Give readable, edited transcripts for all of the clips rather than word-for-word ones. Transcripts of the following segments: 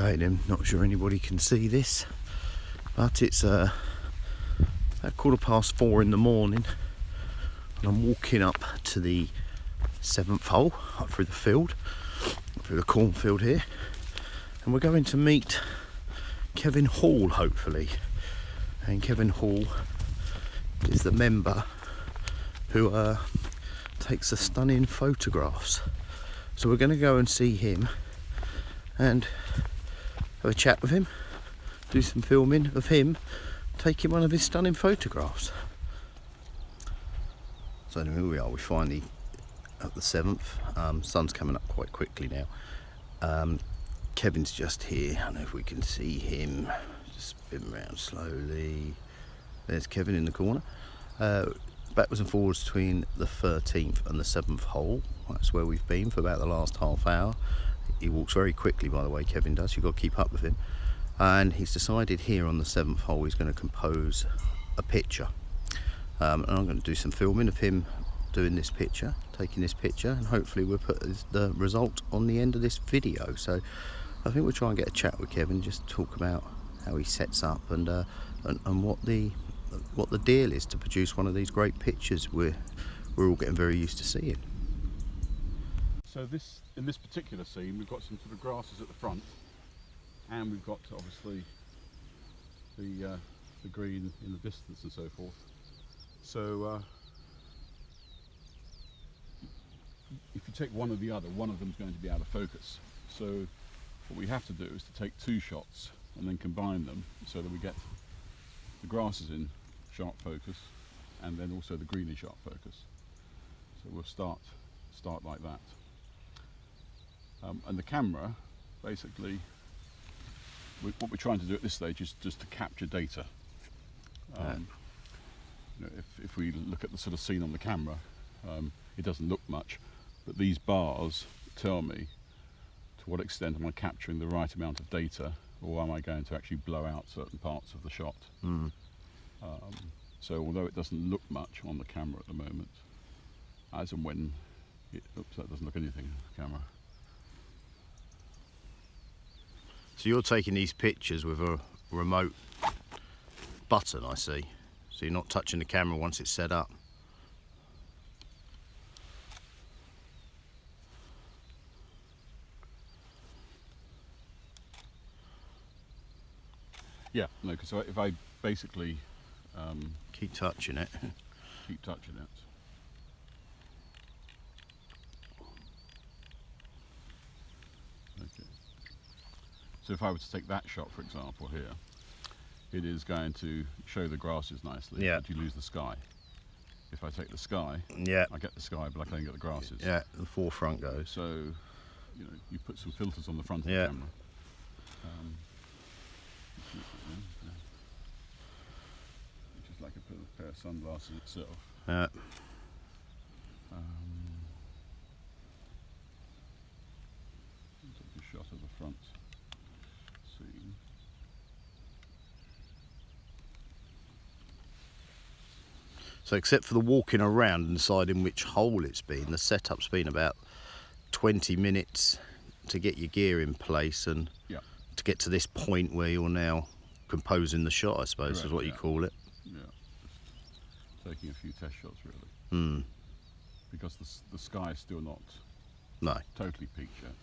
Okay then, not sure anybody can see this, but it's about 4:15 in the morning and I'm walking up to the 7th hole, up through the field, through the cornfield here, and we're going to meet Kevin Hall, hopefully. And Kevin Hall is the member who takes the stunning photographs. So we're going to go and see him and have a chat with him, do some filming of him taking one of his stunning photographs. So anyway, here we are, we're finally at the 7th. Sun's coming up quite quickly now. Kevin's just here, I don't know if we can see him, just spin around slowly. There's Kevin in the corner. Backwards and forwards between the 13th and the 7th hole. That's where we've been for about the last half hour. He walks very quickly, by the way, Kevin does. You've got to keep up with him. And he's decided here on the 7th hole he's going to compose a picture. And I'm going to do some filming of him doing this picture, taking this picture, and hopefully we'll put the result on the end of this video. So I think we'll try and get a chat with Kevin, just talk about how he sets up and what the deal is to produce one of these great pictures we're all getting very used to seeing. So in this particular scene, we've got some sort of grasses at the front, and we've got obviously the green in the distance and so forth. So if you take one or the other, one of them is going to be out of focus. So what we have to do is to take two shots and then combine them so that we get the grasses in sharp focus and then also the green in sharp focus. So we'll start like that. And the camera, basically, what we're trying to do at this stage is just to capture data. You know, if we look at the sort of scene on the camera, it doesn't look much, but these bars tell me to what extent am I capturing the right amount of data, or am I going to actually blow out certain parts of the shot. So although it doesn't look much on the camera at the moment, as and when oops, that doesn't look anything on the camera. So you're taking these pictures with a remote button, I see. So you're not touching the camera once it's set up. Yeah, no, because if I basically Keep touching it. keep touching it. Okay. So if I were to take that shot, for example, here, it is going to show the grasses nicely, Yeah. but you lose the sky. If I take the sky, Yeah. I get the sky, but I don't get the grasses. Yeah, the forefront goes. So, you know, you put some filters on the front of Yeah. the camera. Just like a pair of sunglasses itself. Yeah. Take a shot of the front scene. So except for the walking around and deciding which hole it's been, the setup's been about 20 minutes to get your gear in place and Yeah. to get to this point where you're now composing the shot, I suppose. Correct, Is what you yeah. call it. Yeah. Just taking a few test shots, really. Because the sky is still not No. totally peaked yet.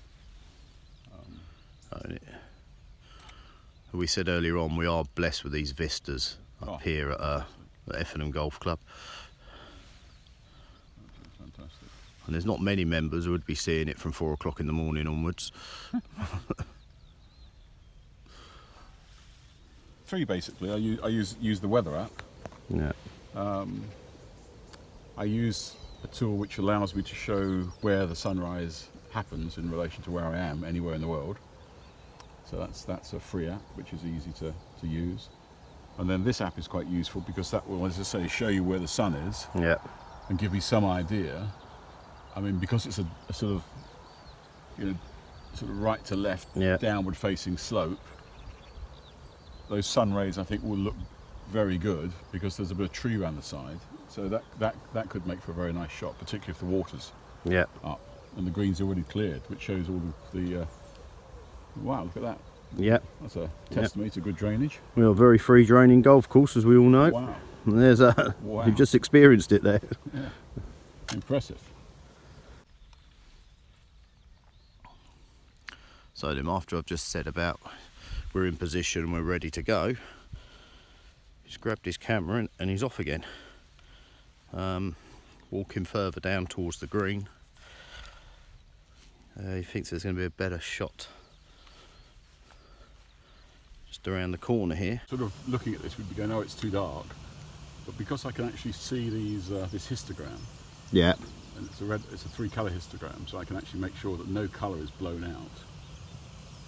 We said earlier on, we are blessed with these vistas up here at Effingham Golf Club. Fantastic. And there's not many members who would be seeing it from 4 o'clock in the morning onwards. Three, basically. I use the weather app. Yeah. I use a tool which allows me to show where the sunrise happens in relation to where I am anywhere in the world. So that's a free app which is easy to use. And then this app is quite useful because that will, as I say, show you where the sun is. Yeah. And give you some idea. I mean, because it's a sort of, you know, sort of right to left, downward facing slope, those sun rays I think will look very good because there's a bit of tree around the side. So that could make for a very nice shot, particularly if the water's up and the green's already cleared, which shows all of the wow, look at that. Yeah. That's a testimony to good drainage. We are a very free draining golf course, as we all know. Wow. And there's a, Wow. you've just experienced it there. Yeah. Impressive. So then after I've just said about we're in position, we're ready to go, he's grabbed his camera and he's off again. Walking further down towards the green. He thinks there's going to be a better shot just around the corner here. Sort of looking at this, we'd be going, oh, it's too dark. But because I can actually see these this histogram, Yeah. and it's a 3-colour histogram, so I can actually make sure that no colour is blown out.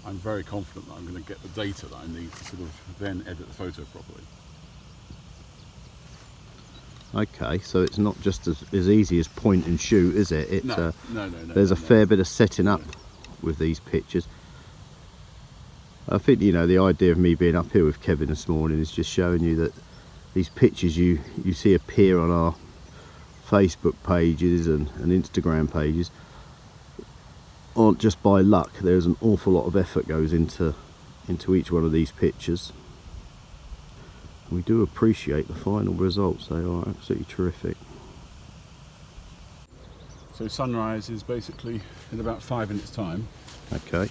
I'm very confident that I'm going to get the data that I need to sort of then edit the photo properly. Okay, so it's not just as easy as point and shoot, is it? It's, No. There's a fair bit of setting up with these pictures. I think, you know, the idea of me being up here with Kevin this morning is just showing you that these pictures you see appear on our Facebook pages and Instagram pages aren't just by luck. There's an awful lot of effort goes into each one of these pictures. We do appreciate the final results. They are absolutely terrific. So sunrise is basically in about 5 minutes time. Okay.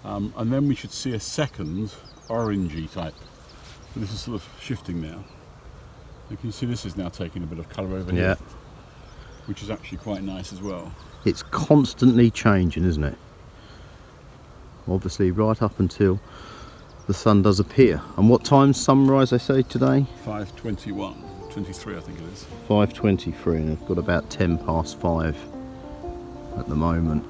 And then we should see a second orangey type. So this is sort of shifting now. You can see this is now taking a bit of colour over here, which is actually quite nice as well. It's constantly changing, isn't it? Obviously right up until the sun does appear. And what time's sunrise, they say today? 5:21, 23 I think it is. 5:23, and I've got about 5:10 at the moment.